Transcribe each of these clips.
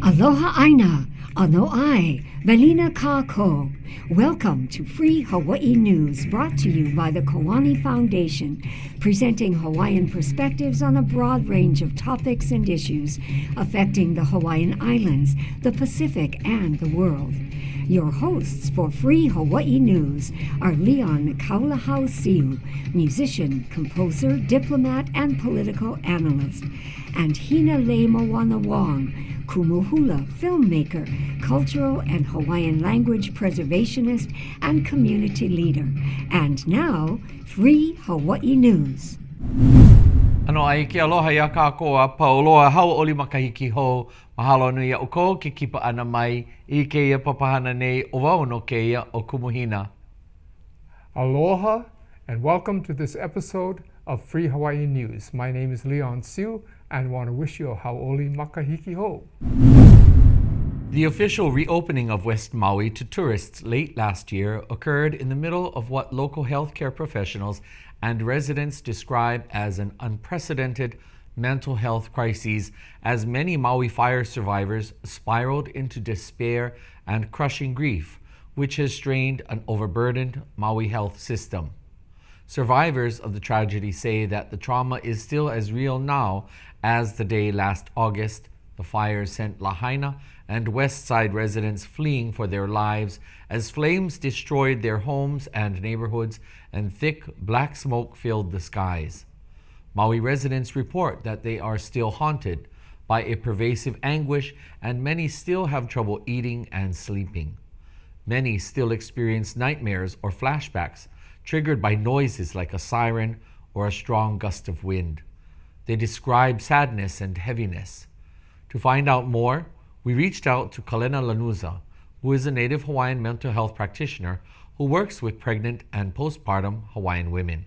Aloha Aina, Ano Ai, Velina Kako. Welcome to Free Hawaii News, brought to you by the Koani Foundation, presenting Hawaiian perspectives on a broad range of topics and issues affecting the Hawaiian Islands, the Pacific, and the world. Your hosts for Free Hawaii News are Leon Kaulahau Siu, musician, composer, diplomat, and political analyst, and Hinaleimoana Wong, Kumu filmmaker, cultural and Hawaiian language preservationist, and community leader. And now, Free Hawaii News. Ano ai ke aloha ia kākoa pauloa hauʻoli makahiki hou. Mahalo nui iā uko ke kipa ana mai I ke ia papahana nei o wau no ke ia o Kumuhina. Aloha and welcome to this episode of Free Hawaii News. My name is Leon Siu and want to wish you a hauʻoli makahiki hou. The official reopening of West Maui to tourists late last year occurred in the middle of what local healthcare professionals and residents describe as an unprecedented mental health crisis, as many Maui fire survivors spiraled into despair and crushing grief, which has strained an overburdened Maui health system. Survivors of the tragedy say that the trauma is still as real now as the day last August the fires sent Lahaina and West Side residents fleeing for their lives as flames destroyed their homes and neighborhoods and thick black smoke filled the skies. Maui residents report that they are still haunted by a pervasive anguish, and many still have trouble eating and sleeping. Many still experience nightmares or flashbacks triggered by noises like a siren or a strong gust of wind. They describe sadness and heaviness. To find out more, we reached out to Kalena Lanuza, who is a native Hawaiian mental health practitioner who works with pregnant and postpartum Hawaiian women.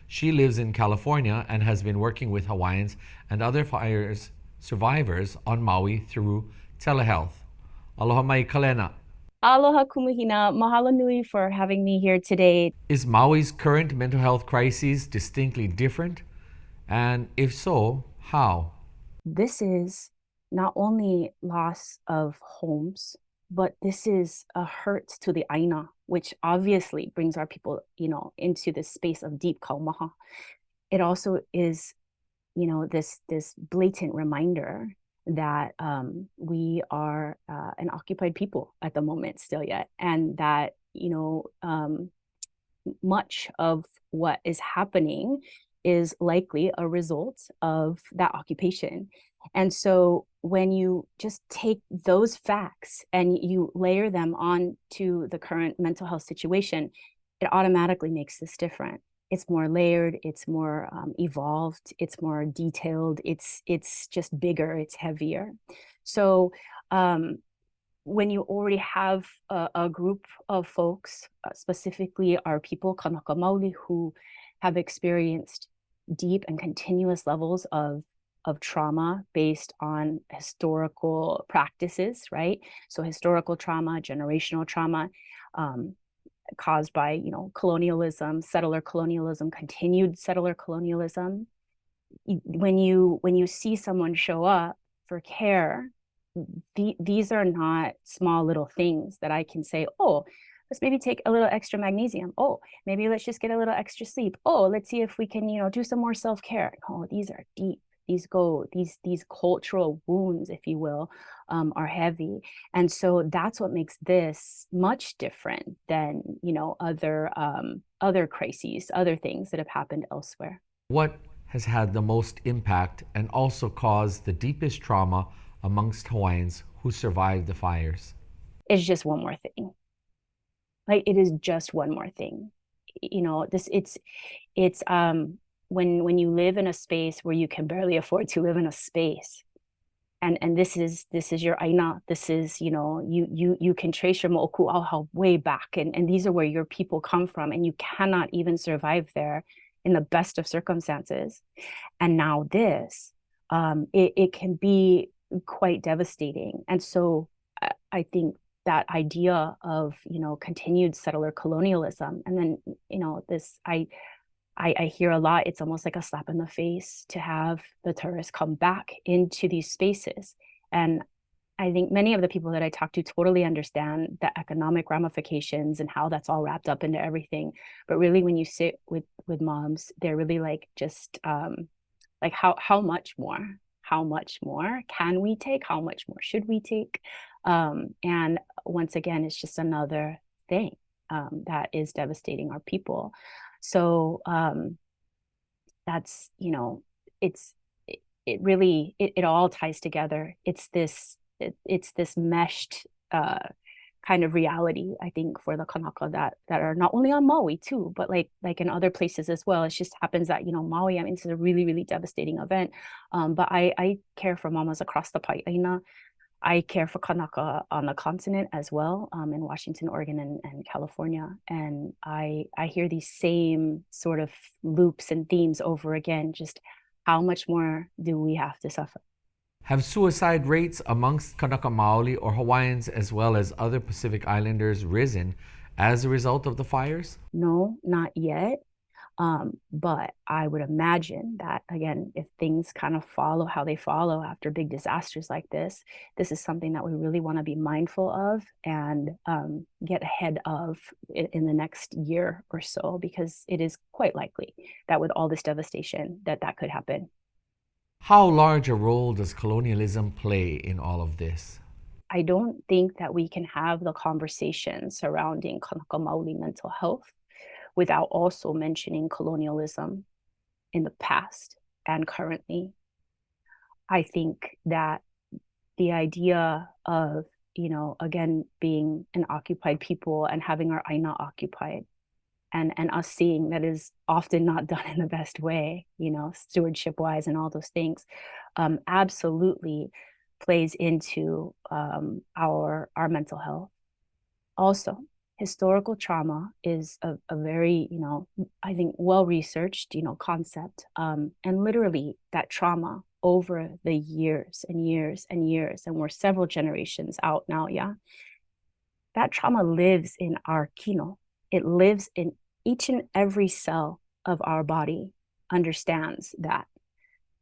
She lives in California and has been working with Hawaiians and other fires survivors on Maui through telehealth. Aloha mai, Kalena. Aloha Kumuhina. Mahalo nui for having me here today. Is Maui's current mental health crisis distinctly different? And if so, how? This is not only loss of homes, but this is a hurt to the Aina, which obviously brings our people, into this space of deep kaumaha. It also is, this blatant reminder that we are an occupied people at the moment still yet, and that, much of what is happening is likely a result of that occupation. And so when you just take those facts and you layer them on to the current mental health situation, it automatically makes this different. It's more layered, it's more evolved, it's more detailed, it's just bigger, it's heavier. So when you already have a group of folks, specifically our people, Kanaka Maoli, who have experienced deep and continuous levels of trauma based on historical practices, right? So historical trauma, generational trauma, caused by, colonialism, settler colonialism, continued settler colonialism. When you see someone show up for care, these are not small little things that I can say, oh, let's maybe take a little extra magnesium. Oh, maybe let's just get a little extra sleep. Oh, let's see if we can, do some more self-care. Oh, these are deep. These cultural wounds, if you will, are heavy. And so that's what makes this much different than, other crises, other things that have happened elsewhere. What has had the most impact and also caused the deepest trauma amongst Hawaiians who survived the fires? It's just one more thing. Like, it is just one more thing. When you live in a space where you can barely afford to live in a space, and this is your aina, this is, you can trace your mo'oku'auhau way back, and these are where your people come from, and you cannot even survive there in the best of circumstances. And now this, it can be quite devastating. And so I think that idea of, continued settler colonialism, and then, this, I hear a lot, it's almost like a slap in the face to have the tourists come back into these spaces. And I think many of the people that I talk to totally understand the economic ramifications and how that's all wrapped up into everything. But really, when you sit with moms, they're really like just like how much more? How much more can we take? How much more should we take? And once again, it's just another thing that is devastating our people. So that's, you know, it's it really it all ties together. It's this meshed kind of reality, I think, for the Kanaka that are not only on Maui too, but like in other places as well. It just happens that, you know, Maui, I mean, it's a really, really devastating event. But I care for mamas across the Pai'aina. I care for Kanaka on the continent as well, in Washington, Oregon, and California. And I hear these same sort of loops and themes over again. Just how much more do we have to suffer? Have suicide rates amongst Kanaka Maoli or Hawaiians as well as other Pacific Islanders risen as a result of the fires? No, not yet. But I would imagine that, again, if things kind of follow how they follow after big disasters like this is something that we really want to be mindful of and get ahead of in the next year or so, because it is quite likely that with all this devastation that could happen. How large a role does colonialism play in all of this? I don't think that we can have the conversation surrounding Kanaka Maoli mental health without also mentioning colonialism in the past and currently. I think that the idea of, you know, again, being an occupied people and having our aina occupied and us seeing that is often not done in the best way, you know, stewardship wise and all those things, absolutely plays into our mental health. Also, historical trauma is a very, you know, I think well-researched, you know, concept. And literally that trauma over the years and years and years, and we're several generations out now, yeah, that trauma lives in our kino. It lives in each and every cell of our body, understands that.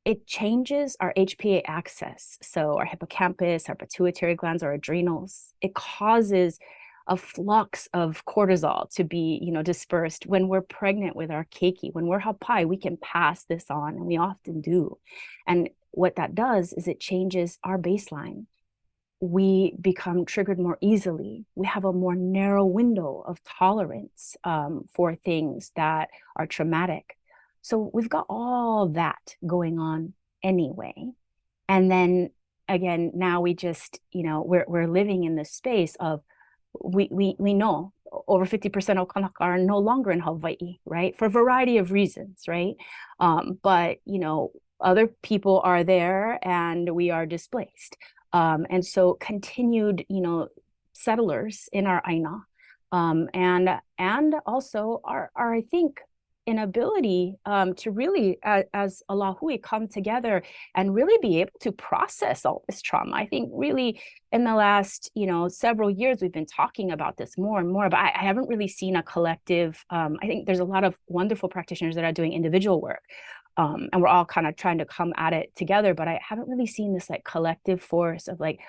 It changes our HPA axis. So our hippocampus, our pituitary glands, our adrenals. It causes a flux of cortisol to be, you know, dispersed when we're pregnant with our keiki. When we're hapai, we can pass this on, and we often do. And what that does is it changes our baseline. We become triggered more easily. We have a more narrow window of tolerance for things that are traumatic. So we've got all that going on anyway. And then again, now we just, you know, we're living in this space of we know over 50% of Kanaka are no longer in Hawaii, right? For a variety of reasons, right? But, you know, other people are there and we are displaced. And so continued, you know, settlers in our aina, and also our I think, inability to really, as a lahui, come together and really be able to process all this trauma. I think really in the last, you know, several years, we've been talking about this more and more, but I haven't really seen a collective. I think there's a lot of wonderful practitioners that are doing individual work. And we're all kind of trying to come at it together, but I haven't really seen this like collective force of like,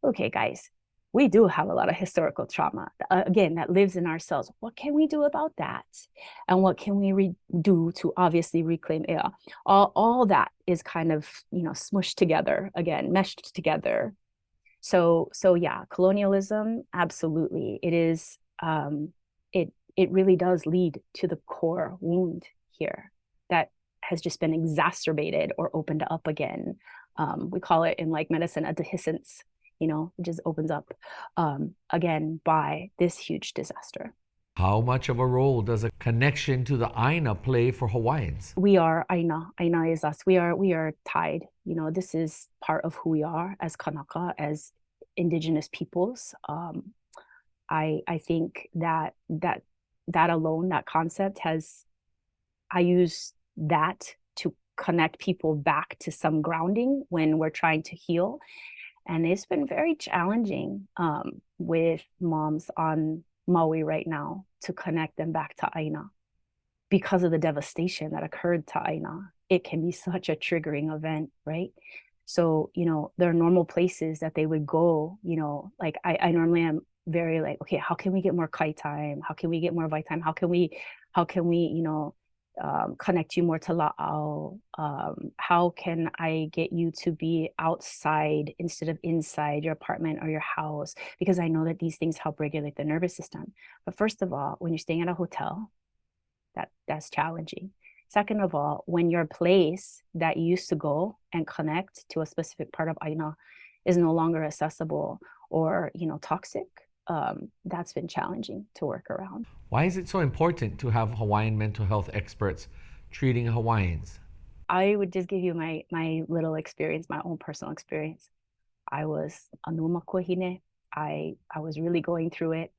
okay, guys, we do have a lot of historical trauma, again, that lives in our cells. What can we do about that? And what can we do to obviously reclaim air? All that is kind of, you know, smushed together, again, meshed together. So yeah, colonialism, absolutely. It is, it really does lead to the core wound here that has just been exacerbated or opened up again. We call it in like medicine a dehiscence, you know, it just opens up again by this huge disaster. How much of a role does a connection to the Aina play for Hawaiians? We are Aina. Aina is us. We are tied. You know, this is part of who we are as Kanaka, as indigenous peoples. I think that alone, that concept has, I use that to connect people back to some grounding when we're trying to heal. And it's been very challenging with moms on Maui right now to connect them back to Aina because of the devastation that occurred to Aina. It can be such a triggering event, right? So, there are normal places that they would go, like I normally am very like, okay, how can we get more kai time? How can we get more vai time? How can we, connect you more to la'au? How can I get you to be outside instead of inside your apartment or your house? Because I know that these things help regulate the nervous system. But first of all, when you're staying at a hotel, that's challenging. Second of all, when your place that you used to go and connect to a specific part of Aina is no longer accessible or, toxic, that's been challenging to work around. Why is it so important to have Hawaiian mental health experts treating Hawaiians? I would just give you my little experience, my own personal experience. I was anuma kuahine. I was really going through it.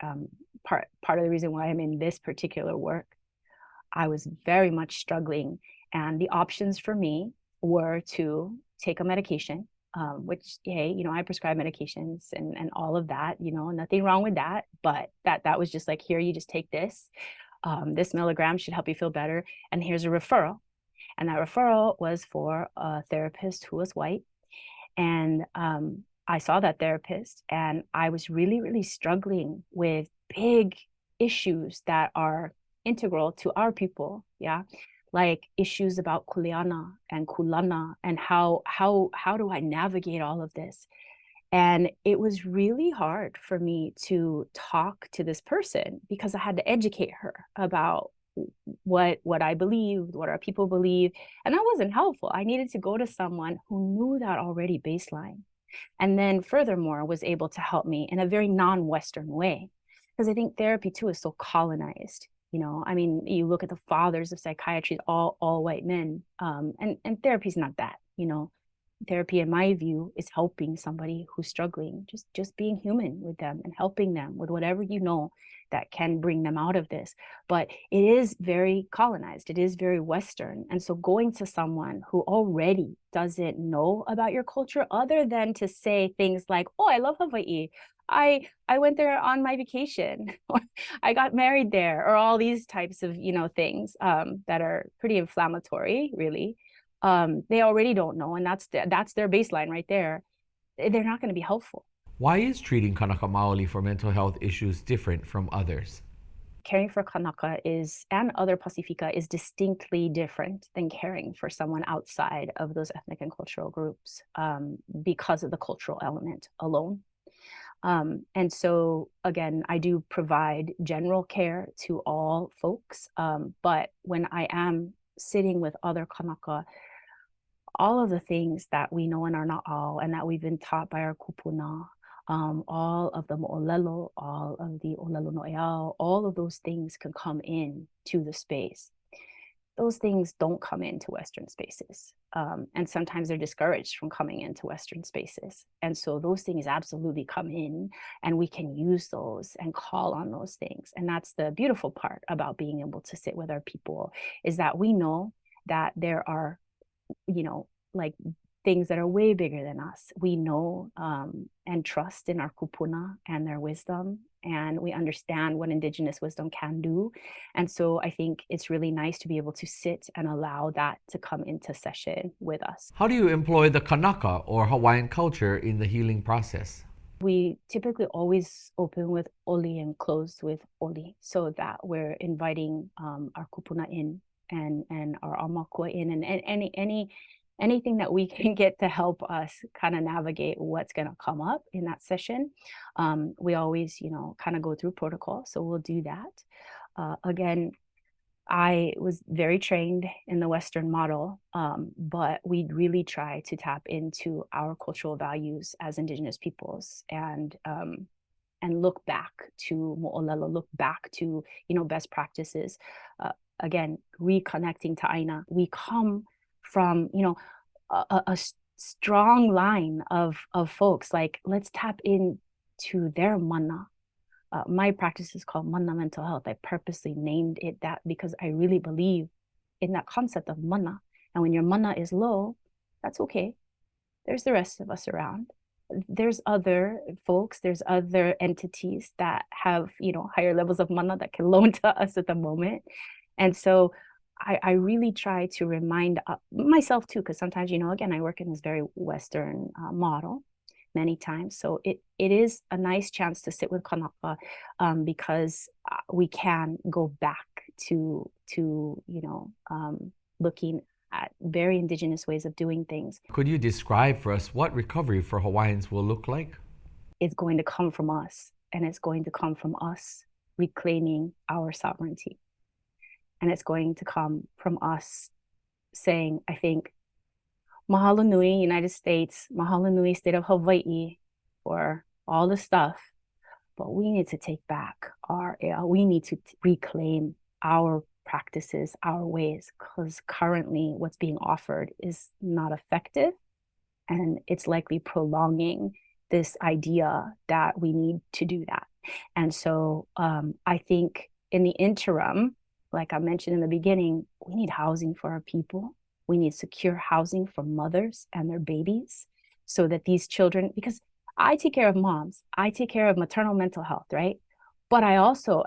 Part of the reason why I'm in this particular work, I was very much struggling. And the options for me were to take a medication, which, hey, I prescribe medications and all of that, nothing wrong with that. But that was just like, here, you just take this. This milligram should help you feel better. And here's a referral. And that referral was for a therapist who was white. And I saw that therapist and I was really, really struggling with big issues that are integral to our people, like issues about kuleana and kulana and how do I navigate all of this. And it was really hard for me to talk to this person because I had to educate her about what I believed, what our people believe, and that wasn't helpful. I needed to go to someone who knew that already baseline, and then furthermore was able to help me in a very non-Western way, because I think therapy too is so colonized. I mean, you look at the fathers of psychiatry, all white men, and therapy's not that. Therapy, in my view, is helping somebody who's struggling, just being human with them and helping them with whatever that can bring them out of this. But it is very colonized. It is very Western. And so going to someone who already doesn't know about your culture, other than to say things like, oh, I love Hawaii. I went there on my vacation, or I got married there, or all these types of, things that are pretty inflammatory, really. They already don't know, and that's their baseline right there. They're not going to be helpful. Why is treating Kanaka Maoli for mental health issues different from others? Caring for Kanaka and other Pasifika is distinctly different than caring for someone outside of those ethnic and cultural groups, because of the cultural element alone. And so, again, I do provide general care to all folks, but when I am sitting with other Kanaka, all of the things that we know in our na'au and that we've been taught by our kupuna, all of the mo'olelo, all of the olelo no'eau, all of those things can come in to the space. Those things don't come into Western spaces. And sometimes they're discouraged from coming into Western spaces. And so those things absolutely come in, and we can use those and call on those things. And that's the beautiful part about being able to sit with our people, is that we know that there are, like things that are way bigger than us. We know and trust in our kupuna and their wisdom, and we understand what Indigenous wisdom can do. And so I think it's really nice to be able to sit and allow that to come into session with us. How do you employ the Kanaka or Hawaiian culture in the healing process? We typically always open with oli and close with oli, so that we're inviting our kupuna in and our aumakua in, and anything that we can get to help us kind of navigate what's going to come up in that session. We always, kind of go through protocol. So we'll do that. Again, I was very trained in the Western model, but we really try to tap into our cultural values as Indigenous peoples, and look back to mo'olelo, look back to, best practices. Again, reconnecting to Aina. We come from, a strong line of folks. Like, let's tap into their mana. My practice is called mana mental health. I purposely named it that because I really believe in that concept of mana. And when your mana is low, that's okay. There's the rest of us around. There's other folks, there's other entities that have, higher levels of mana that can loan to us at the moment. And so I really try to remind myself too, because sometimes, again, I work in this very Western model many times. So it is a nice chance to sit with Kanaka, because we can go back to looking at very indigenous ways of doing things. Could you describe for us what recovery for Hawaiians will look like? It's going to come from us, and it's going to come from us reclaiming our sovereignty. And it's going to come from us saying, I think, mahalo nui, United States, mahalo nui, state of Hawaii, for all the stuff. But we need to take back we need to reclaim our practices, our ways, because currently what's being offered is not effective. And it's likely prolonging this idea that we need to do that. And so I think in the interim, like I mentioned in the beginning, we need housing for our people. We need secure housing for mothers and their babies so that these children, because I take care of moms, I take care of maternal mental health, right? But I also,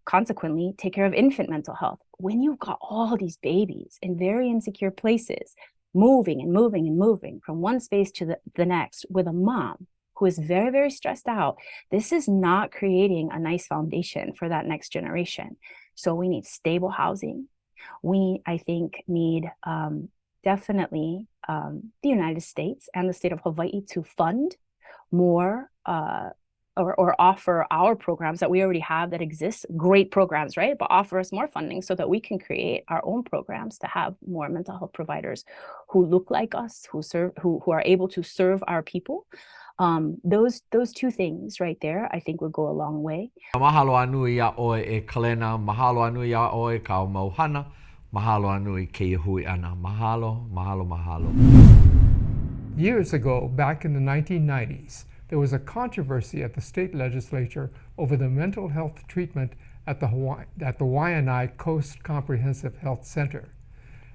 consequently take care of infant mental health. When you've got all these babies in very insecure places, moving and moving and moving from one space to the next with a mom who is very, very stressed out, this is not creating a nice foundation for that next generation. So we need stable housing. We, I think, need definitely the United States and the state of Hawaii to fund more or offer our programs that we already have that exist, great programs, right? But offer us more funding so that we can create our own programs to have more mental health providers who look like us, who are able to serve our people. Those two things right there, I think, would go a long way. Mahalo anui ia oe e kalena, mahalo anui ia oe ka mauhana, mahalo anui ke hui ana. Mahalo, mahalo, mahalo. Years ago, back in the 1990s, there was a controversy at the state legislature over the mental health treatment at the Waianae Coast Comprehensive Health Center.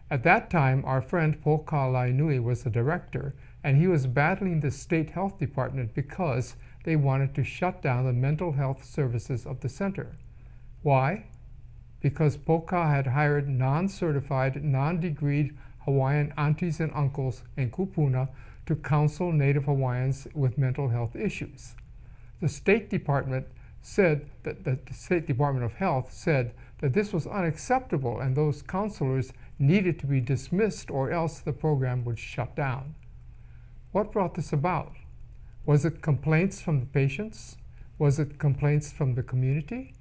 At that time, our friend Poka Lainui was the director, and he was battling the state health department because they wanted to shut down the mental health services of the center. Why? Because Poka had hired non-certified, non-degreed Hawaiian aunties and uncles in kupuna to counsel Native Hawaiians with mental health issues. The State Department of Health said that this was unacceptable and those counselors needed to be dismissed or else the program would shut down. What brought this about? Was it complaints from the patients? Was it complaints from the community?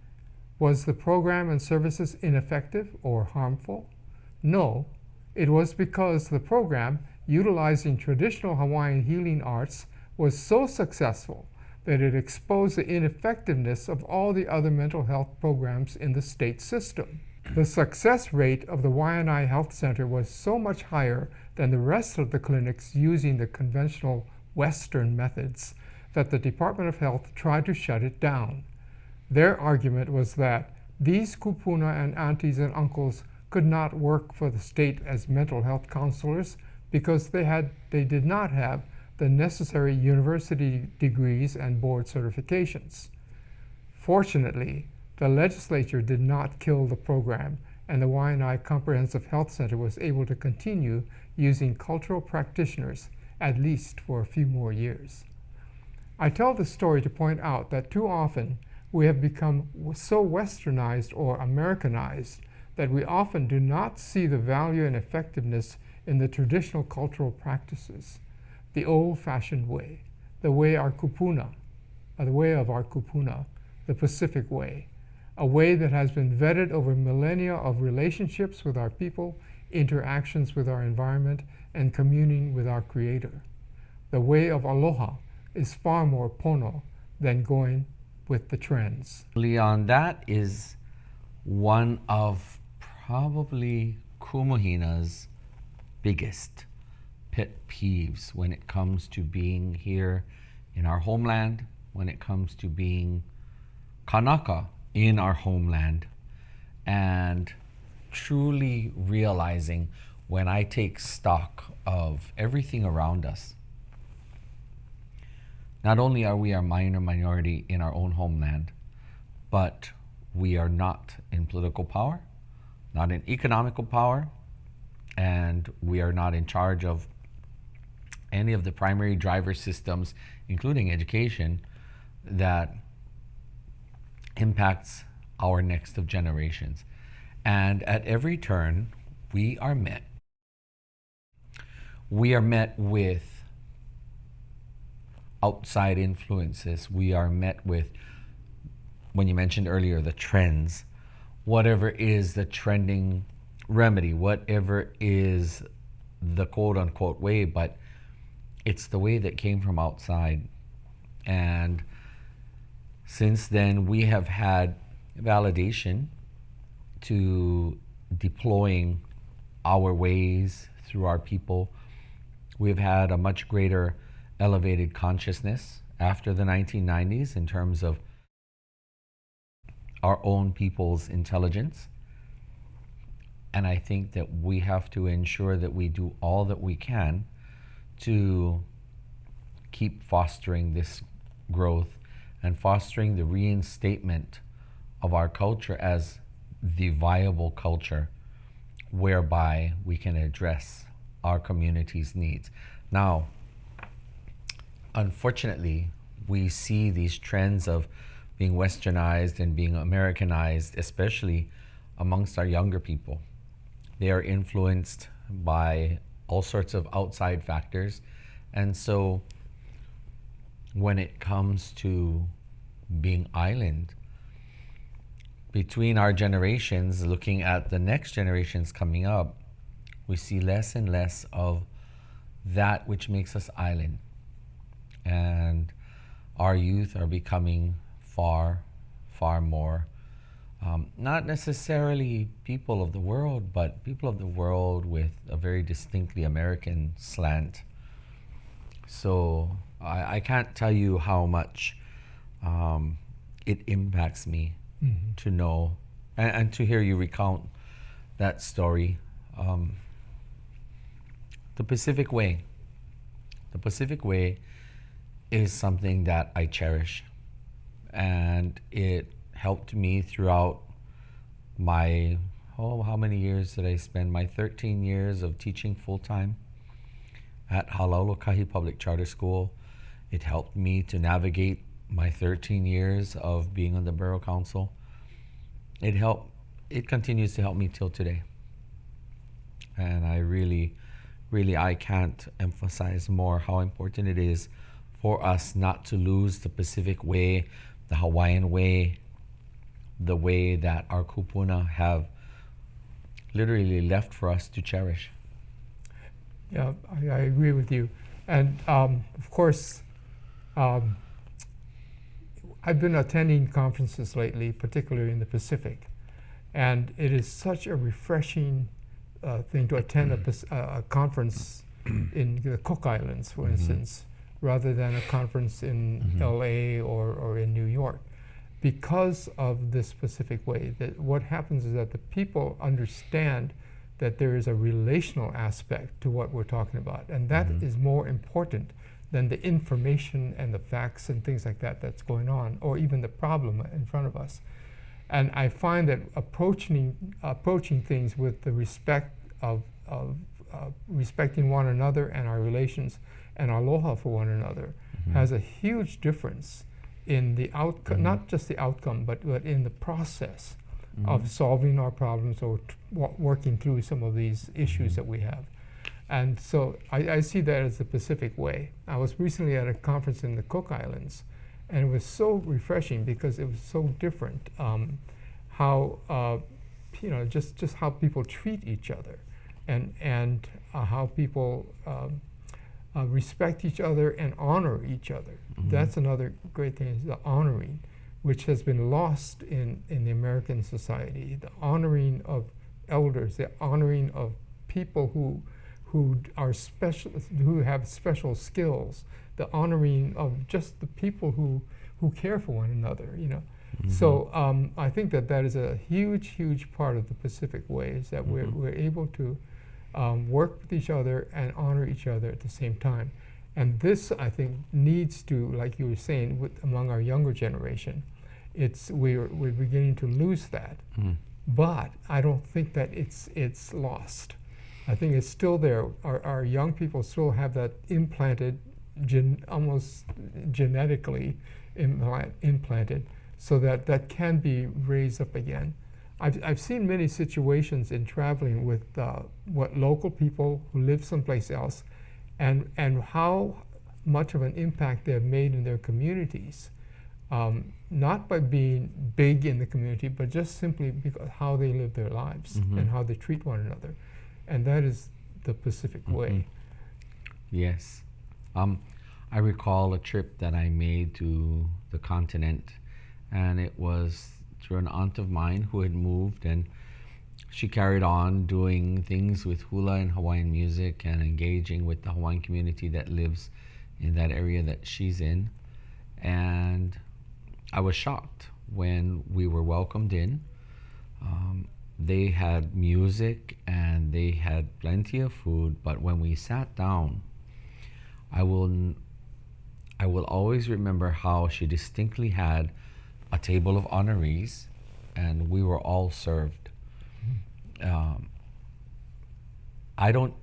Was the program and services ineffective or harmful? No, it was because the program, utilizing traditional Hawaiian healing arts, was so successful that it exposed the ineffectiveness of all the other mental health programs in the state system. The success rate of the Waianae Health Center was so much higher than the rest of the clinics using the conventional Western methods that the Department of Health tried to shut it down. Their argument was that these kupuna and aunties and uncles could not work for the state as mental health counselors because they did not have the necessary university degrees and board certifications. Fortunately, the legislature did not kill the program, and the Waianae Comprehensive Health Center was able to continue using cultural practitioners at least for a few more years. I tell this story to point out that too often we have become so westernized or Americanized that we often do not see the value and effectiveness in the traditional cultural practices, the old-fashioned way, the way of our kupuna, the Pacific way, a way that has been vetted over millennia of relationships with our people, interactions with our environment, and communing with our Creator. The way of aloha is far more pono than going with the trends. Leon, that is one of probably Kumuhina's biggest pet peeves when it comes to being here in our homeland, when it comes to being Kanaka in our homeland, and truly realizing when I take stock of everything around us. Not only are we a minor minority in our own homeland, but we are not in political power. not an economical power, and we are not in charge of any of the primary driver systems, including education, that impacts our next of generations. And at every turn, we are met with outside influences. We are met with, when you mentioned earlier, the trends, whatever is the trending remedy, whatever is the quote unquote way, but it's the way that came from outside. And since then, we have had validation to deploying our ways through our people. We've had a much greater elevated consciousness after the 1990s in terms of our own people's intelligence. And I think that we have to ensure that we do all that we can to keep fostering this growth and fostering the reinstatement of our culture as the viable culture whereby we can address our community's needs. Now, unfortunately, we see these trends of being westernized and being Americanized, especially amongst our younger people. They are influenced by all sorts of outside factors. And so when it comes to being island, between our generations, looking at the next generations coming up, we see less and less of that which makes us island. And our youth are becoming far, far more, not necessarily people of the world, but people of the world with a very distinctly American slant. So I can't tell you how much it impacts me to know and to hear you recount that story. The Pacific Way. The Pacific Way is something that I cherish, and it helped me throughout my, how many years did I spend? My 13 years of teaching full-time at Halaulukahi Public Charter School. It helped me to navigate my 13 years of being on the Borough Council. It continues to help me till today. And I really, I can't emphasize more how important it is for us not to lose the Pacific Way, the Hawaiian way, the way that our kupuna have literally left for us to cherish. Yeah, I agree with you. And of course, I've been attending conferences lately, particularly in the Pacific. And it is such a refreshing thing to attend a conference in the Cook Islands, for instance, rather than a conference in LA or in New York. Because of this Pacific Way, that what happens is that the people understand that there is a relational aspect to what we're talking about, and that is more important than the information and the facts and things like that that's going on, or even the problem in front of us. And I find that approaching things with the respect of respecting one another and our relations and aloha for one another has a huge difference in the outcome, not just the outcome, but in the process of solving our problems or working through some of these issues that we have. And so I see that as the Pacific Way. I was recently at a conference in the Cook Islands, and it was so refreshing because it was so different how just how people treat each other, and how people respect each other and honor each other. That's another great thing, is the honoring, which has been lost in the American society. The honoring of elders, the honoring of people who are special, who have special skills, the honoring of just the people who care for one another, So I think that is a huge part of the Pacific Way, is that we're able to work with each other and honor each other at the same time. And this, I think, needs to, like you were saying, among our younger generation, we're beginning to lose that. but I don't think that it's lost. I think it's still there. Our young people still have that implanted, almost genetically implanted, so that can be raised up again. I've seen many situations in traveling with what local people who live someplace else, and how much of an impact they have made in their communities. Not by being big in the community, but just simply because how they live their lives and how they treat one another. And that is the Pacific way. Yes. I recall a trip that I made to the continent, and it was through an aunt of mine who had moved, and she carried on doing things with hula and Hawaiian music and engaging with the Hawaiian community that lives in that area that she's in. And I was shocked when we were welcomed in. They had music and they had plenty of food, but when we sat down, I will always remember how she distinctly had a table of honorees, and we were all served. I don't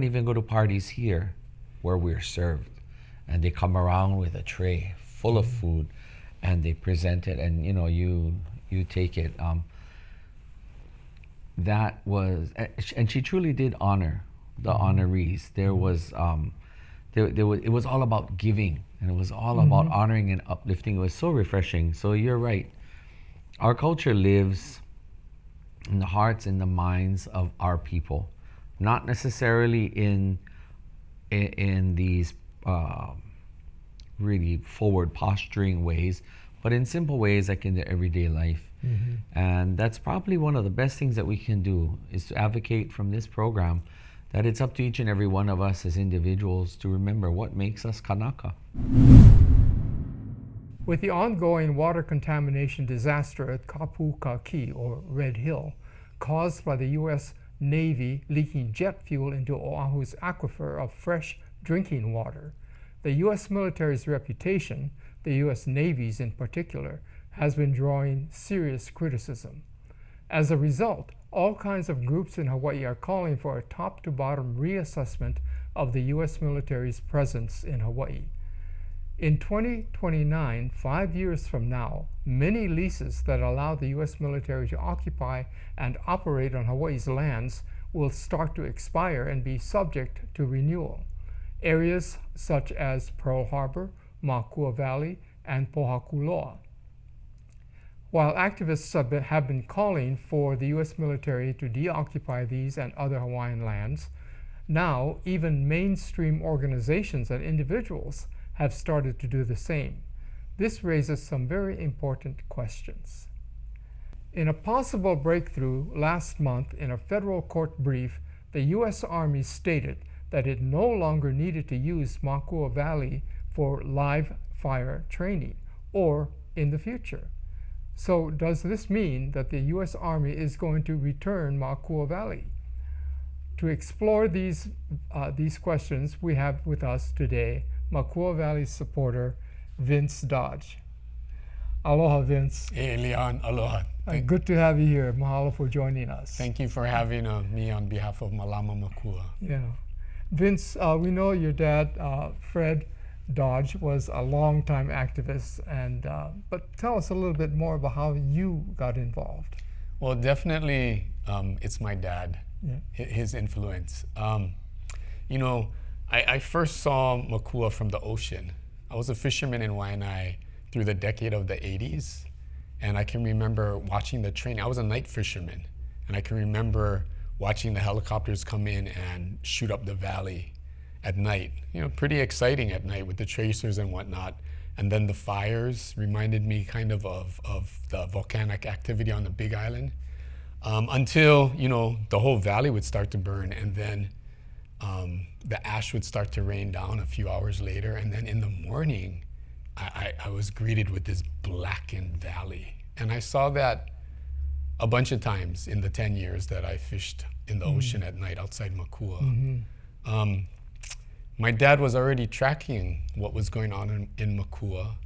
even go to parties here where we're served, and they come around with a tray full of food, and they present it, and you take it. That was, and she truly did honor the honorees. There was, it was all about giving, and it was all about honoring and uplifting. It was so refreshing. So you're right. Our culture lives in the hearts and the minds of our people, not necessarily in these really forward posturing ways, but in simple ways like in their everyday life. And that's probably one of the best things that we can do, is to advocate from this program that it's up to each and every one of us as individuals to remember what makes us Kanaka. With the ongoing water contamination disaster at Kapukaki, or Red Hill, caused by the U.S. Navy leaking jet fuel into Oahu's aquifer of fresh drinking water, the U.S. military's reputation, the U.S. Navy's in particular, has been drawing serious criticism. As a result, all kinds of groups in Hawaii are calling for a top-to-bottom reassessment of the U.S. military's presence in Hawaii. In 2029, 5 years from now, many leases that allow the U.S. military to occupy and operate on Hawaii's lands will start to expire and be subject to renewal. Areas such as Pearl Harbor, Makua Valley, and Pohakuloa. While activists have been calling for the U.S. military to deoccupy these and other Hawaiian lands, now even mainstream organizations and individuals have started to do the same. This raises some very important questions. In a possible breakthrough last month in a federal court brief, the U.S. Army stated that it no longer needed to use Makua Valley for live fire training, or in the future. So does this mean that the U.S. Army is going to return Makua Valley? To explore these questions, we have with us today Makua Valley supporter Vince Dodge. Aloha, Vince. Hey, Leon. Aloha. Good to have you here. Mahalo for joining us. Thank you for having me on behalf of Malama Makua. Yeah. Vince, we know your dad, Fred Dodge, was a longtime activist, but tell us a little bit more about how you got involved. Well, definitely, it's my dad, Yeah. his influence. I first saw Makua from the ocean. I was a fisherman in Waianae through the decade of the 80s, and I can remember watching the training. I was a night fisherman, and I can remember watching the helicopters come in and shoot up the valley at night. Pretty exciting at night with the tracers and whatnot. And then the fires reminded me kind of the volcanic activity on the Big Island, until, the whole valley would start to burn, and then the ash would start to rain down a few hours later. And then in the morning, I was greeted with this blackened valley. And I saw that a bunch of times in the 10 years that I fished in the ocean at night outside Makua. My dad was already tracking what was going on in Makua.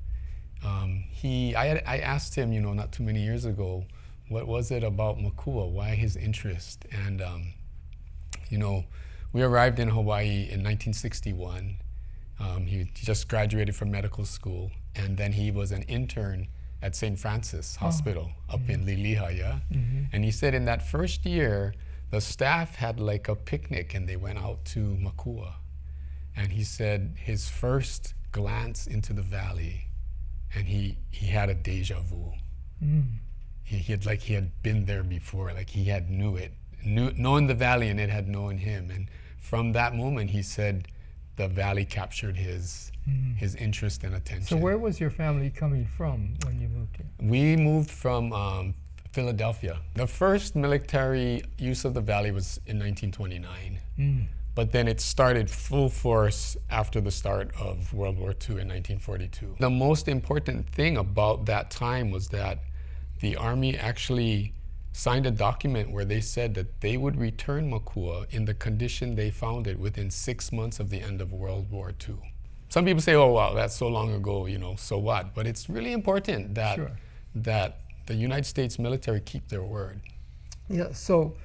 I asked him, not too many years ago, What was it about Makua? Why his interest? And you know, we arrived in Hawaii in 1961. He just graduated from medical school, and then he was an intern at St. Francis Hospital up in Liliha, yeah? And he said in that first year, the staff had like a picnic and they went out to Makua. And he said his first glance into the valley, and he had a deja vu. He had been there before, like he had known the valley and it had known him. And from that moment, he said the valley captured his interest and attention. So where was your family coming from when you moved here? We moved from Philadelphia. The first military use of the valley was in 1929. But then it started full force after the start of World War II in 1942. The most important thing about that time was that the Army actually signed a document where they said that they would return Makua in the condition they found it within 6 months of the end of World War II. Some people say, oh, wow, that's so long ago, you know, so what? But it's really important that, that the United States military keep their word. Yeah, so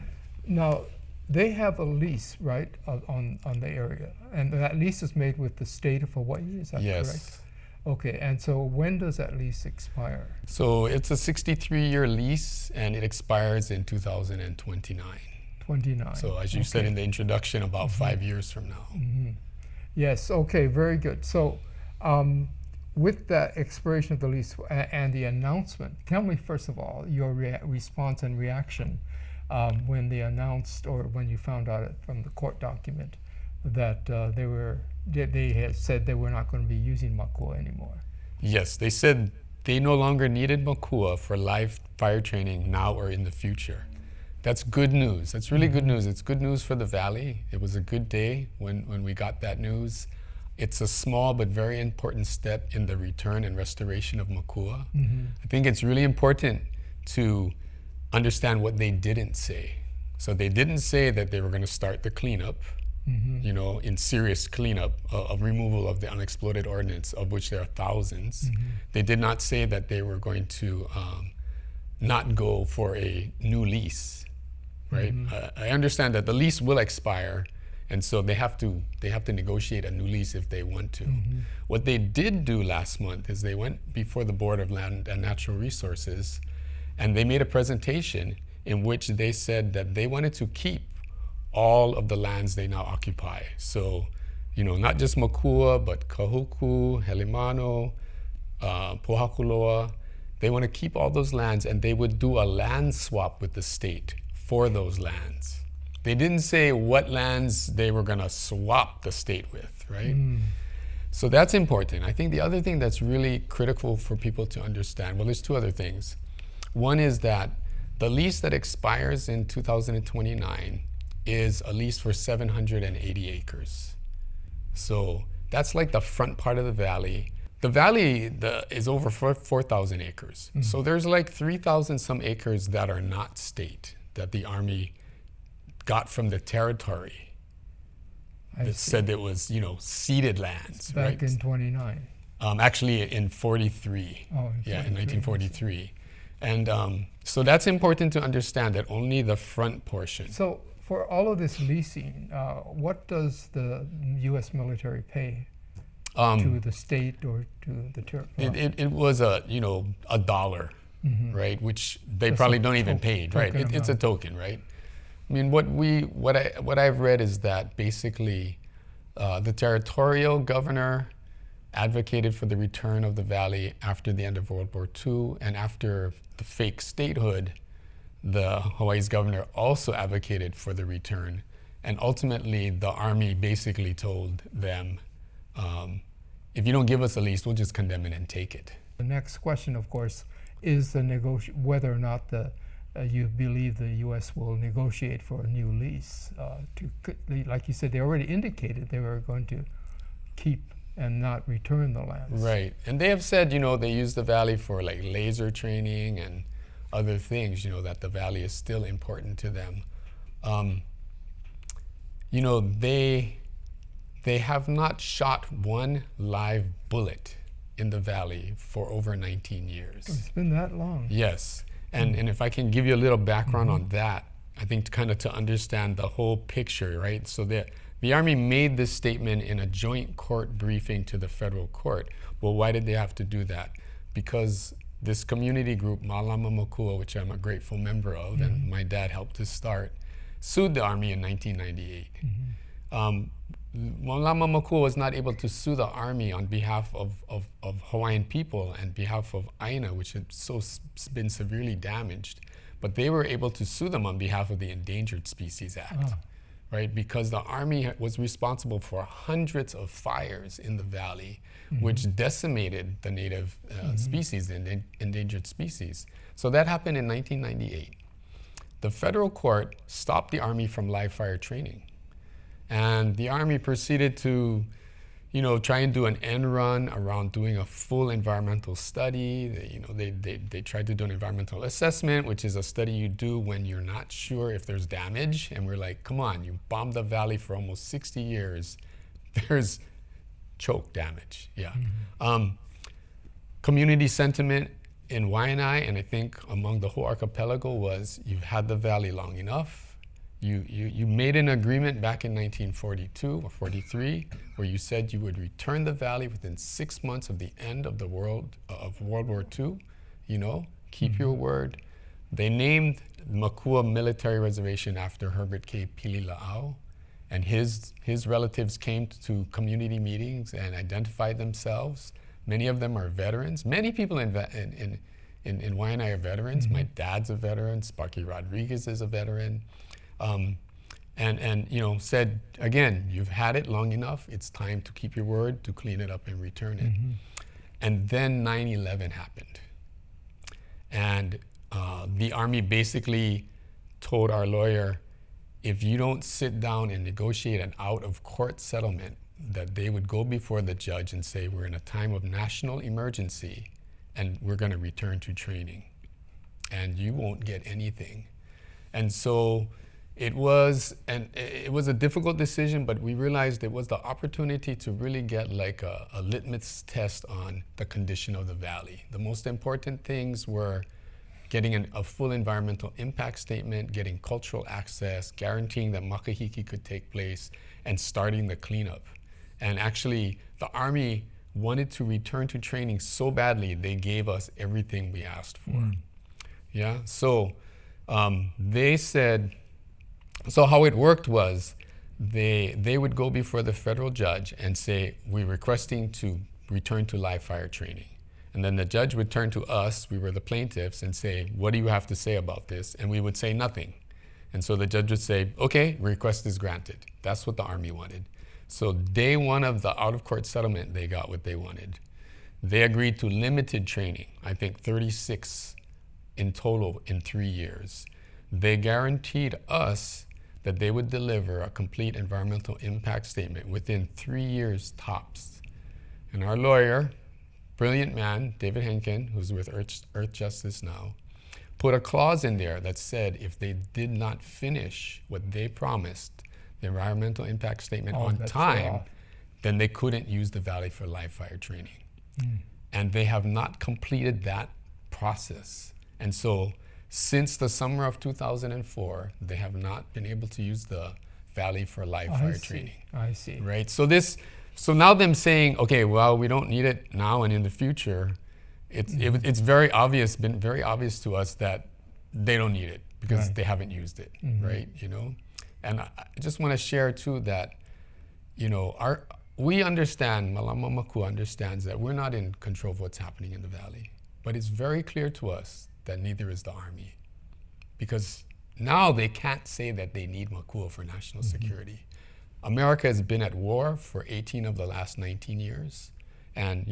now they have a lease, right, on the area. And that lease is made with the state of Hawaii, is that correct? Okay, and so when does that lease expire? So it's a 63-year lease, and it expires in 2029. 29. So as you said in the introduction, about 5 years from now. Yes, okay, very good. So with the expiration of the lease and the announcement, tell me first of all your response and reaction when they announced, or when you found out from the court document, that they had said they were not going to be using Makua anymore. Yes, they said they no longer needed Makua for live fire training now or in the future. That's good news. That's really good news. It's good news for the valley. It was a good day when we got that news. It's a small but very important step in the return and restoration of Makua. I think it's really important to understand what they didn't say. So they didn't say that they were going to start the cleanup, you know, in serious cleanup of removal of the unexploded ordnance, of which there are thousands. They did not say that they were going to not go for a new lease, right? I understand that the lease will expire, and so they have to negotiate a new lease if they want to. What they did do last month is they went before the Board of Land and Natural Resources, and they made a presentation in which they said that they wanted to keep all of the lands they now occupy. So, you know, not just Makua, but Kahuku, Helimano, Pohakuloa. They want to keep all those lands, and they would do a land swap with the state for those lands. They didn't say what lands they were going to swap the state with, right? So that's important. I think the other thing that's really critical for people to understand, well, there's two other things. One is that the lease that expires in 2029 is a lease for 780 acres. So that's like the front part of the valley. The valley is over 4,000 acres. So there's like 3,000 some acres that are not state, that the Army got from the territory. It said it was, you know, ceded lands, back in 29. Actually in 43. Oh, in 1943. And so that's important to understand, that only the front portion. So for all of this leasing, what does the U.S. military pay to the state or to the territory? It was a dollar, right? Which they probably don't even pay, right? It's a token, right? I mean, what I've read is that basically the territorial governor advocated for the return of the valley after the end of World War II, and after the fake statehood, the Hawaii's governor also advocated for the return. And ultimately, the Army basically told them, if you don't give us a lease, we'll just condemn it and take it. The next question, of course, is whether or not you believe the U.S. will negotiate for a new lease. Like you said, they already indicated they were going to keep and not return the lands. Right, and they have said, you know, they use the valley for like laser training and other things, you know, that the valley is still important to them. You know, they have not shot one live bullet in the valley for over 19 years. It's been that long. Yes, And if I can give you a little background on that, I think kind of to understand the whole picture, right? So the Army made this statement in a joint court briefing to the federal court. Well, why did they have to do that? Because this community group, Malama Makua, which I'm a grateful member of, and my dad helped to start, sued the Army in 1998. Malama Makua was not able to sue the Army on behalf of Hawaiian people and behalf of Aina, which had been severely damaged. But they were able to sue them on behalf of the Endangered Species Act, right? Because the Army was responsible for hundreds of fires in the valley, which decimated the native species, the endangered species. So that happened in 1998. The federal court stopped the Army from live fire training. And the Army proceeded to, try and do an end run around doing a full environmental study. They tried to do an environmental assessment, which is a study you do when you're not sure if there's damage. And we're like, come on, you bombed the valley for almost 60 years. There's choke damage, community sentiment in Waianae, and I think among the whole archipelago, was you've had the valley long enough. You made an agreement back in 1942 or 43 where you said you would return the valley within 6 months of the end of World War II. Keep your word. They named Makua Military Reservation after Herbert K. Pilila'au, and his relatives came to community meetings and identified themselves. Many of them are veterans. Many people in Waianae are veterans. My dad's a veteran. Sparky Rodriguez is a veteran. And said, again, you've had it long enough. It's time to keep your word, to clean it up and return it. And then 9/11 happened. And the Army basically told our lawyer, if you don't sit down and negotiate an out-of-court settlement, that they would go before the judge and say, we're in a time of national emergency and we're going to return to training. And you won't get anything. And so it was a difficult decision, but we realized it was the opportunity to really get like a litmus test on the condition of the valley. The most important things were getting a full environmental impact statement, getting cultural access, guaranteeing that makahiki could take place, and starting the cleanup. And actually, the Army wanted to return to training so badly, they gave us everything we asked for. So they said, so how it worked was they would go before the federal judge and say, we're requesting to return to live fire training. And then the judge would turn to us, we were the plaintiffs, and say, what do you have to say about this? And we would say nothing. And so the judge would say, okay, request is granted. That's what the Army wanted. So day one of the out-of-court settlement, they got what they wanted. They agreed to limited training, I think 36 in total in 3 years. They guaranteed us that they would deliver a complete environmental impact statement within 3 years tops. And our lawyer, brilliant man, David Henkin, who's with Earth Justice now, put a clause in there that said if they did not finish what they promised, the environmental impact statement on time, then they couldn't use the valley for live fire training. And they have not completed that process. And so since the summer of 2004, they have not been able to use the valley for live fire training. I see. Right? So now them saying, okay, well, we don't need it now and in the future, it's very obvious, been very obvious to us that they don't need it because they haven't used it, right? And I just want to share too that, we understand, Malama Makua understands that we're not in control of what's happening in the valley, but it's very clear to us that neither is the Army, because now they can't say that they need Makua for national security. America has been at war for 18 of the last 19 years, and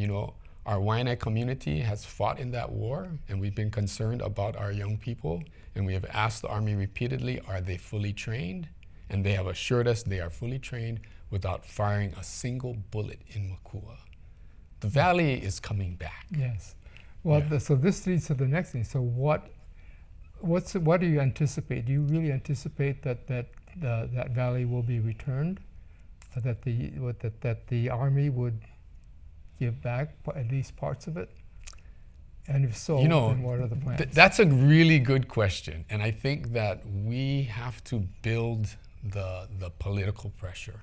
our Waianae community has fought in that war, and we've been concerned about our young people, and we have asked the Army repeatedly, are they fully trained? And they have assured us they are fully trained without firing a single bullet in Makua. The valley is coming back. Yes. Well, so this leads to the next thing. So what do you anticipate? Do you really anticipate that valley will be returned? That the Army would give back at least parts of it? And if so, You know, then what are the plans? That's a really good question. And I think that we have to build the political pressure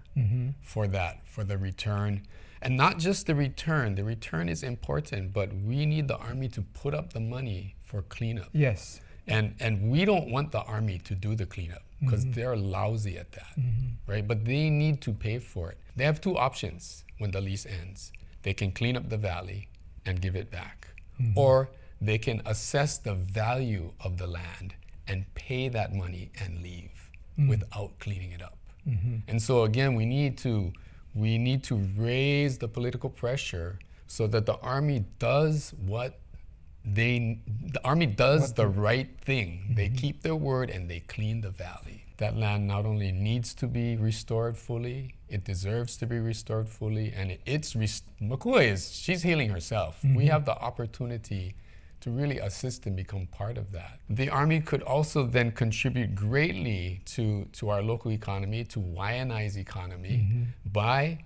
for that, for the return. And not just the return is important, but we need the Army to put up the money for cleanup. Yes. And we don't want the Army to do the cleanup because they're lousy at that, right? But they need to pay for it. They have two options when the lease ends. They can clean up the valley and give it back, or they can assess the value of the land and pay that money and leave without cleaning it up. And so again, we need to raise the political pressure so that the Army does the right thing. They keep their word and they clean the valley. That land not only needs to be restored fully, it deserves to be restored fully, and Makua she's healing herself. We have the opportunity to really assist and become part of that. The Army could also then contribute greatly to our local economy, to Waianae's economy, by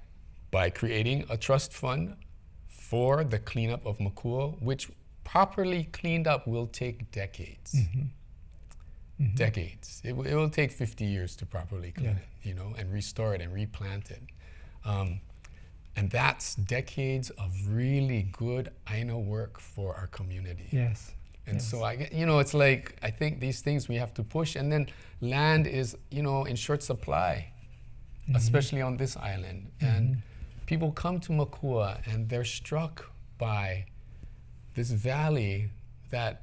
creating a trust fund for the cleanup of Makua, which properly cleaned up will take decades. Decades. It will take 50 years to properly clean it, and restore it and replant it. And that's decades of really good Aina work for our community. Yes. And so it's like, I think these things we have to push, and then land is, in short supply, especially on this island. And people come to Makua and they're struck by this valley that,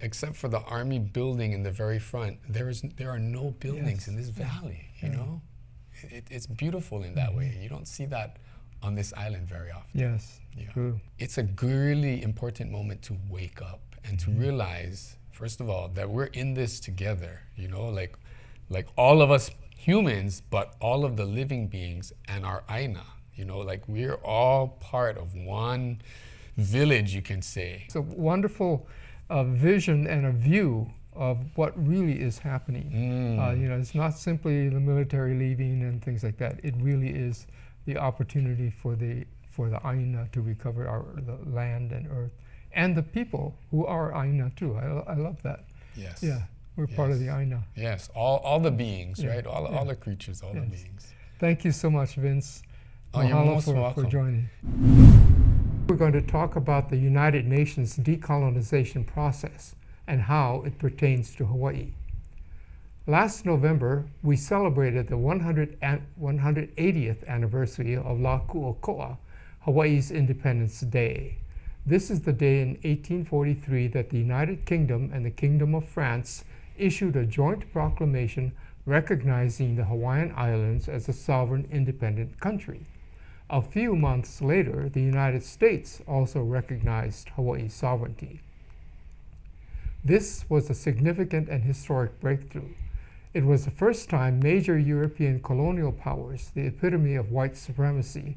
except for the Army building in the very front, there are no buildings in this valley, you know? It's beautiful in that way. You don't see that on this island very often. Yes, true. It's a really important moment to wake up and to realize, first of all, that we're in this together, like all of us humans, but all of the living beings and our Aina, like we're all part of one village, you can say. It's a wonderful vision and a view of what really is happening. It's not simply the military leaving and things like that. It really is the opportunity for the Aina to recover the land and earth, and the people who are Aina too. I love that. Yes. Yeah, we're part of the Aina. Yes, all the beings, right? All the creatures, all the beings. Thank you so much, Vince. You're most welcome for joining. We're going to talk about the United Nations decolonization process and how it pertains to Hawaii. Last November, we celebrated the 180th anniversary of Laku'oko'a, Hawaii's Independence Day. This is the day in 1843 that the United Kingdom and the Kingdom of France issued a joint proclamation recognizing the Hawaiian Islands as a sovereign independent country. A few months later, the United States also recognized Hawaii's sovereignty. This was a significant and historic breakthrough. It was the first time major European colonial powers, the epitome of white supremacy,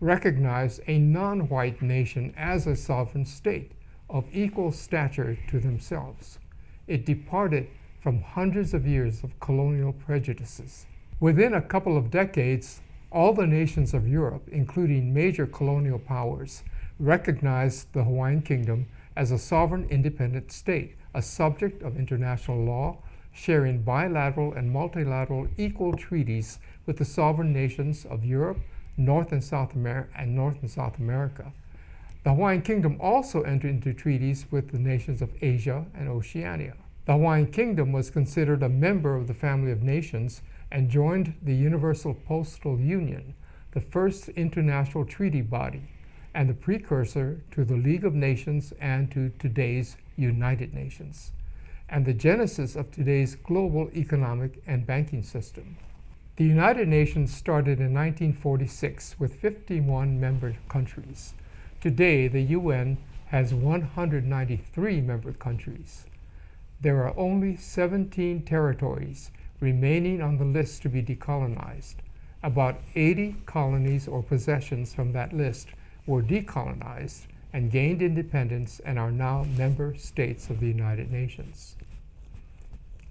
recognized a non-white nation as a sovereign state of equal stature to themselves. It departed from hundreds of years of colonial prejudices. Within a couple of decades, all the nations of Europe, including major colonial powers, recognized the Hawaiian Kingdom as a sovereign independent state, a subject of international law, sharing bilateral and multilateral equal treaties with the sovereign nations of Europe, North and South America. The Hawaiian Kingdom also entered into treaties with the nations of Asia and Oceania. The Hawaiian Kingdom was considered a member of the family of nations and joined the Universal Postal Union, the first international treaty body, and the precursor to the League of Nations and to today's United Nations, and the genesis of today's global economic and banking system. The United Nations started in 1946 with 51 member countries. Today, the UN has 193 member countries. There are only 17 territories remaining on the list to be decolonized. About 80 colonies or possessions from that list were decolonized and gained independence and are now member states of the United Nations.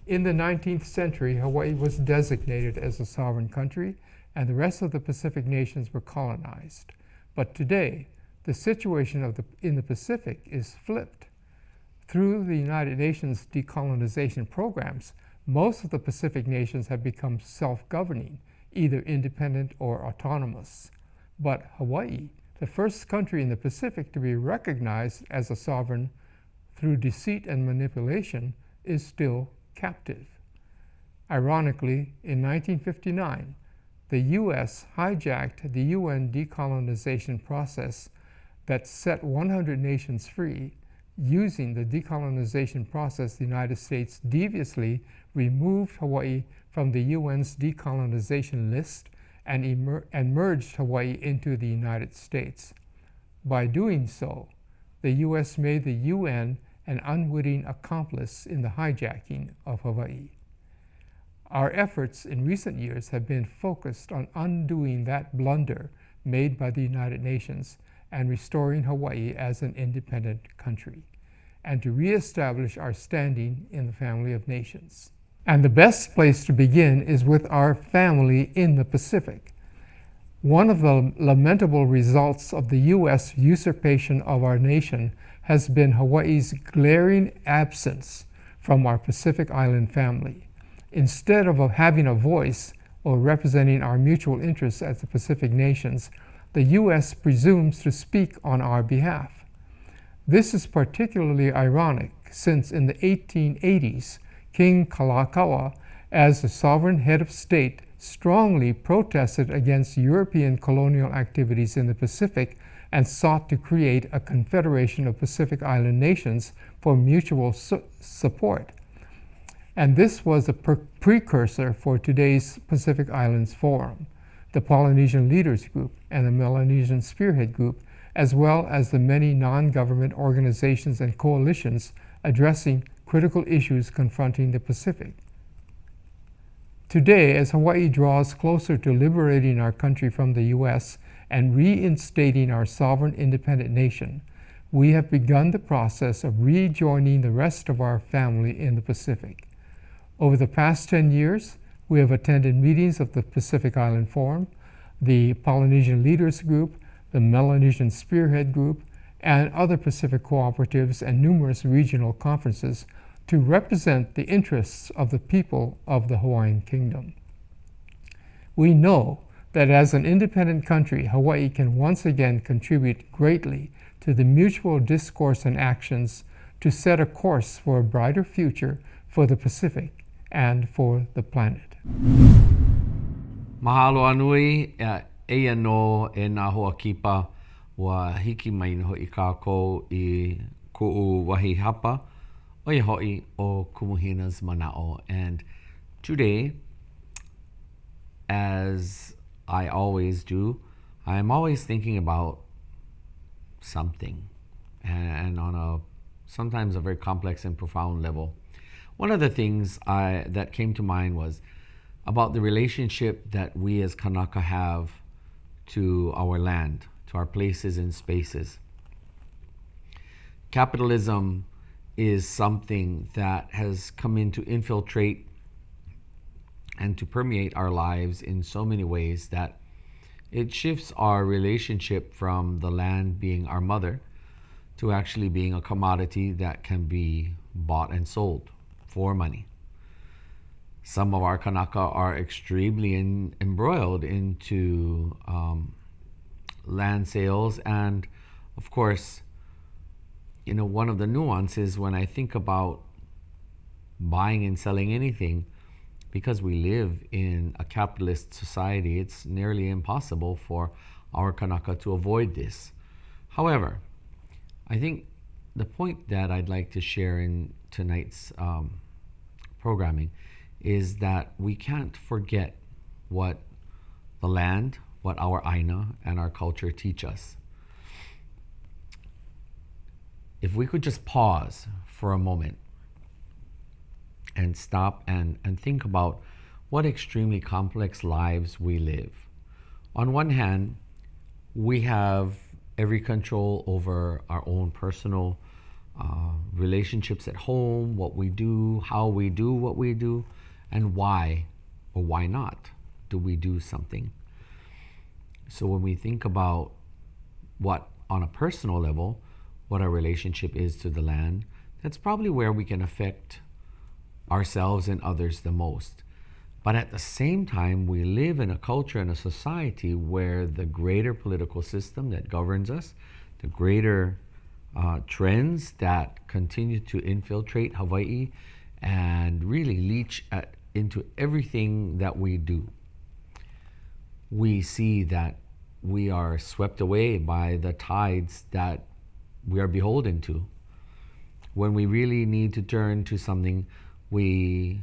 In the 19th century, Hawaii was designated as a sovereign country, and the rest of the Pacific nations were colonized. But today, the situation in the Pacific is flipped. Through the United Nations decolonization programs, most of the Pacific nations have become self-governing, either independent or autonomous. But Hawaii, the first country in the Pacific to be recognized as a sovereign through deceit and manipulation, is still captive. Ironically, in 1959, the U.S. hijacked the UN decolonization process that set 100 nations free. Using the decolonization process, the United States deviously removed Hawaii from the UN's decolonization list and merged Hawaii into the United States. By doing so, the U.S. made the UN an unwitting accomplice in the hijacking of Hawaii. Our efforts in recent years have been focused on undoing that blunder made by the United Nations and restoring Hawaii as an independent country, and to reestablish our standing in the family of nations. And the best place to begin is with our family in the Pacific. One of the lamentable results of the U.S. usurpation of our nation has been Hawaii's glaring absence from our Pacific Island family. Instead of having a voice or representing our mutual interests as the Pacific nations, the U.S. presumes to speak on our behalf. This is particularly ironic since in the 1880s, King Kalakaua, as the sovereign head of state, strongly protested against European colonial activities in the Pacific and sought to create a confederation of Pacific Island nations for mutual support. And this was a precursor for today's Pacific Islands Forum, the Polynesian Leaders Group, and the Melanesian Spearhead Group, as well as the many non-government organizations and coalitions addressing critical issues confronting the Pacific. Today, as Hawaii draws closer to liberating our country from the U.S. and reinstating our sovereign independent nation, we have begun the process of rejoining the rest of our family in the Pacific. Over the past 10 years, we have attended meetings of the Pacific Island Forum, the Polynesian Leaders Group, the Melanesian Spearhead Group, and other Pacific cooperatives and numerous regional conferences to represent the interests of the people of the Hawaiian Kingdom. We know that as an independent country, Hawaii can once again contribute greatly to the mutual discourse and actions to set a course for a brighter future for the Pacific and for the planet. Mahalo anui eia no e nā hoa kipa wa hiki mai no i kākou I ku'u wahi hapa o ia hoi o Kumu Hinaʻs Manao. And today, as I always do, I'm always thinking about something, and on a sometimes a very complex and profound level. One of the things that came to mind was about the relationship that we as Kanaka have to our land, to our places and spaces. Capitalism is something that has come in to infiltrate and to permeate our lives in so many ways that it shifts our relationship from the land being our mother to actually being a commodity that can be bought and sold for money. Some of our Kanaka are extremely embroiled into land sales, and of course, you know, one of the nuances when I think about buying and selling anything, because we live in a capitalist society, it's nearly impossible for our Kanaka to avoid this. However, I think the point that I'd like to share in tonight's programming is that we can't forget what the land, what our Aina and our culture teach us. If we could just pause for a moment and stop and think about what extremely complex lives we live. On one hand, we have every control over our own personal relationships at home, what we do, how we do what we do, and why or why not do we do something. So when we think about what, on a personal level, what our relationship is to the land, that's probably where we can affect ourselves and others the most. But at the same time, we live in a culture and a society where the greater political system that governs us, the greater trends that continue to infiltrate Hawaii and really leach into everything that we do. We see that we are swept away by the tides that we are beholden to. When we really need to turn to something, we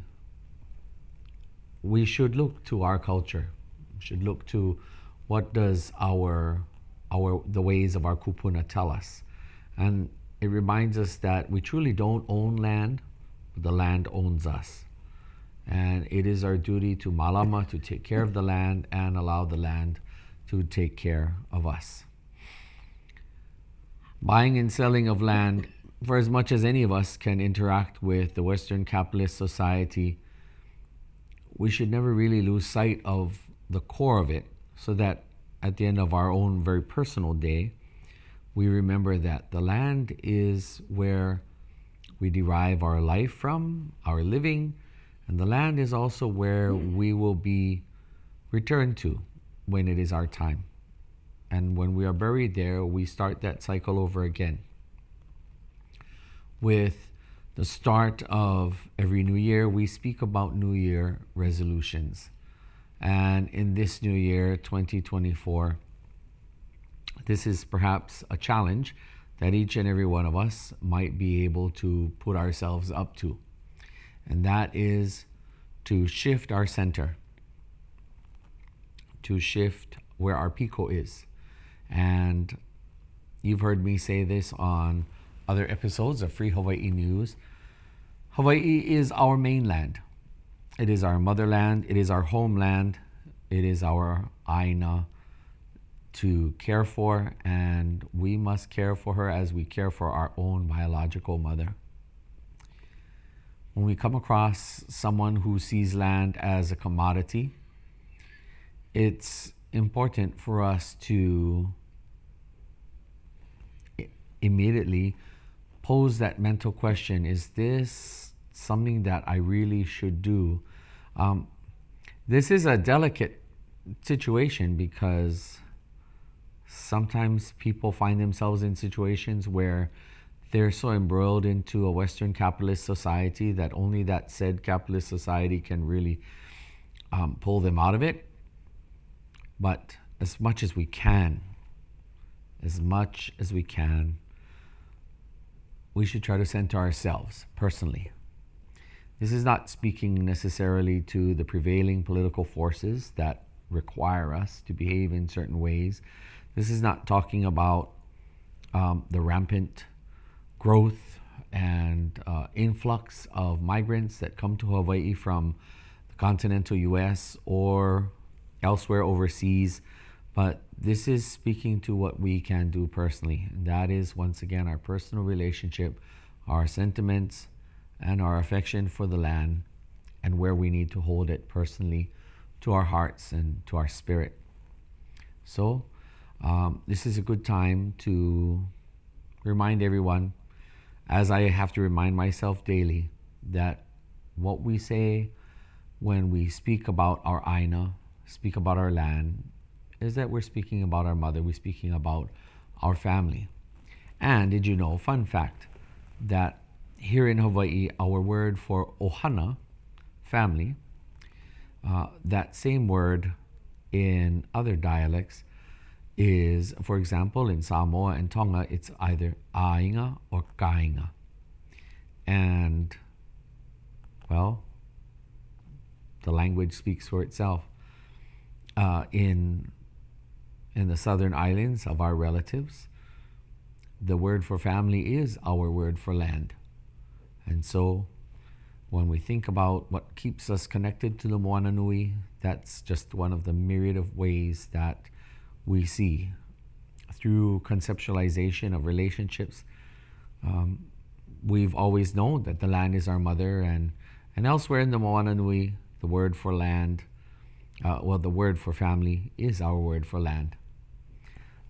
should look to our culture. We should look to what does the ways of our kupuna tell us. And it reminds us that we truly don't own land, but the land owns us. And it is our duty to malama, to take care of the land and allow the land to take care of us. Buying and selling of land, for as much as any of us can interact with the Western capitalist society, we should never really lose sight of the core of it, so that at the end of our own very personal day, we remember that the land is where we derive our life from, our living, and the land is also where we will be returned to when it is our time. And when we are buried there, we start that cycle over again. With the start of every new year, we speak about New Year resolutions. And in this new year, 2024, this is perhaps a challenge that each and every one of us might be able to put ourselves up to. And that is to shift our center, to shift where our piko is. And you've heard me say this on other episodes of Free Hawaii News. Hawaii is our mainland. It is our motherland. It is our homeland. It is our aina to care for, and we must care for her as we care for our own biological mother. When we come across someone who sees land as a commodity, it's important for us to immediately pose that mental question: is this something that I really should do? This is a delicate situation because sometimes people find themselves in situations where they're so embroiled into a Western capitalist society that only that said capitalist society can really pull them out of it. But as much as we can, we should try to center ourselves personally. This is not speaking necessarily to the prevailing political forces that require us to behave in certain ways. This is not talking about the rampant growth and influx of migrants that come to Hawaii from the continental US or elsewhere overseas, but this is speaking to what we can do personally. And that is, once again, our personal relationship, our sentiments, and our affection for the land, and where we need to hold it personally to our hearts and to our spirit. So this is a good time to remind everyone, as I have to remind myself daily, that what we say when we speak about our aina, speak about our land, is that we're speaking about our mother, we're speaking about our family. And did you know, fun fact, that here in Hawaii, our word for ohana, family, that same word in other dialects is, for example, in Samoa and Tonga, it's either ainga or kainga. And, well, the language speaks for itself. In the southern islands of our relatives, the word for family is our word for land. And so when we think about what keeps us connected to the Moana Nui, that's just one of the myriad of ways that we see through conceptualization of relationships. We've always known that the land is our mother, and elsewhere in the Moana Nui, the word for land, the word for family is our word for land.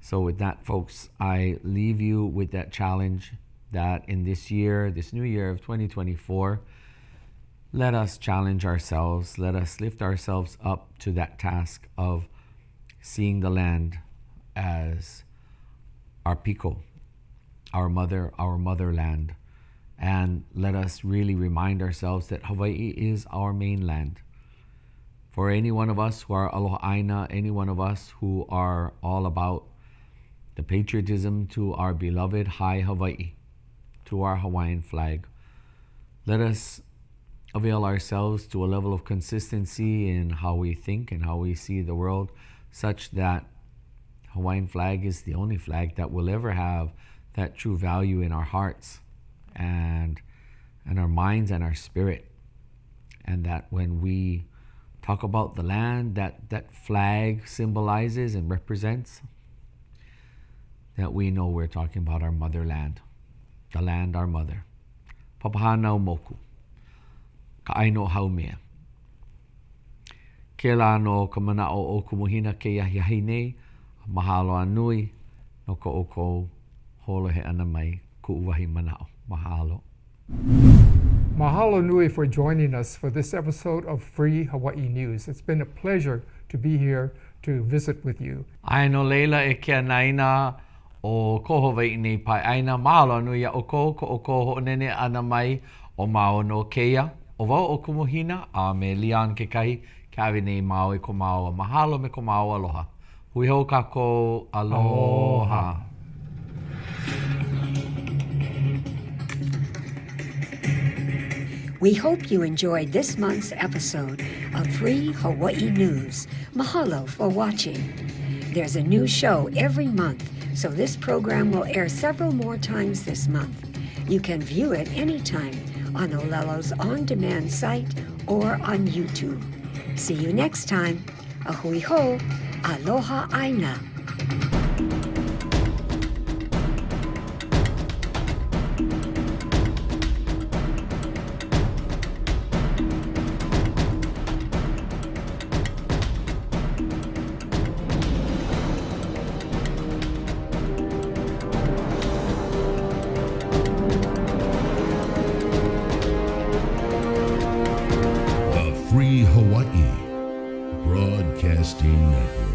So with that, folks, I leave you with that challenge that in this year, this new year of 2024, let us challenge ourselves. Let us lift ourselves up to that task of seeing the land as our piko, our mother, our motherland. And let us really remind ourselves that Hawaii is our mainland. For any one of us who are aloha aina, any one of us who are all about the patriotism to our beloved High Hawaii, to our Hawaiian flag, let us avail ourselves to a level of consistency in how we think and how we see the world, such that Hawaiian flag is the only flag that will ever have that true value in our hearts and our minds and our spirit. And that when we talk about the land that flag symbolizes and represents, that we know we're talking about our motherland, the land, our mother. Papahanau moku, ka'aino haumea. Ke la no ka manao o kumuhina ke yahi nei, mahalo anui, no ka oko holohe ana mai ku'uwahi manao. Mahalo. Mahalo nui for joining us for this episode of Free Hawaii News. It's been a pleasure to be here to visit with you. Aino leila e kia naina o ko Hawaii nei pai aina. Mahalo nui a oko ko oko ho'onene ana mai o Mao no keia. O wau o kumuhina a me lian ke kai ke awi nei Mao e ko Mao. Mahalo me ko Mao aloha. Hui hou kako aloha. We hope you enjoyed this month's episode of Free Hawaii News. Mahalo for watching. There's a new show every month, so this program will air several more times this month. You can view it anytime on Olelo's on-demand site or on YouTube. See you next time. Ahui ho, aloha aina. Free Hawaii Broadcasting Network.